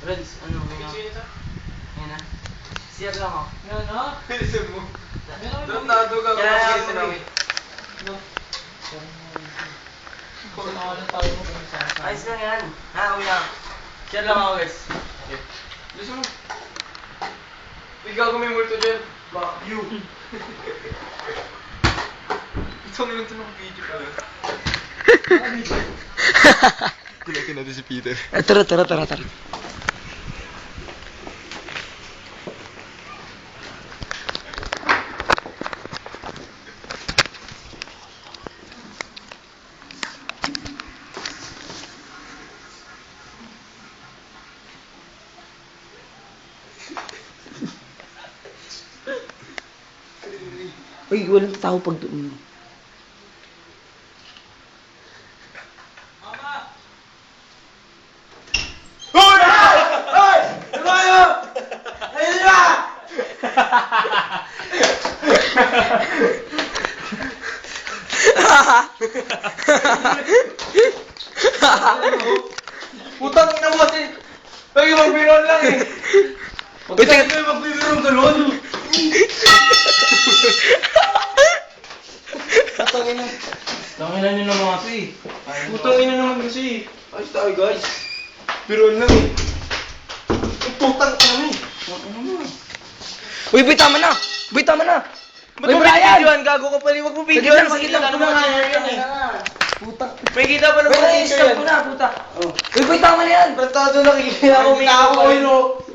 Reds, ano ba yun? Ayan na. Siyap lang ako. Yan ha? Bilisan mo. Meron Tratado ka Kaya kung ako sinabi. No. Ano tayo mo kung saan saan. Ayos lang yan. Uwi lang. Siyap lang ako guys. Okay. Bilisan mo. Ikaw kung may multo dyan. Fuck you. Ito naman ito ng video pala. Kulitin natin si Peter. Tara. Uy, walang tao pag doon. Hoy! Hoy! Ano kayo? Ayun na! Putang ina mo kasi. Lagi magbiron lang eh. Uy, teka. Huwag magbiron galon. Putang ina. Tanginan nyo naman kasi. Putang ina naman kasi. Ayos tayo guys. Biron lang eh. Putang ina mo eh. Uy, boy, tama na. Ba't Uy, mo Brian! binibidyoan? Gago ka pala. Huwag mo Sige videoan. lang, sige lang. Makikita naman ang yan eh. Puta. May kita pa naman Uy, ang picture stop yan. ko na, puta. Uy, boy, tama na yan. Plantado nakikita ko. May ako.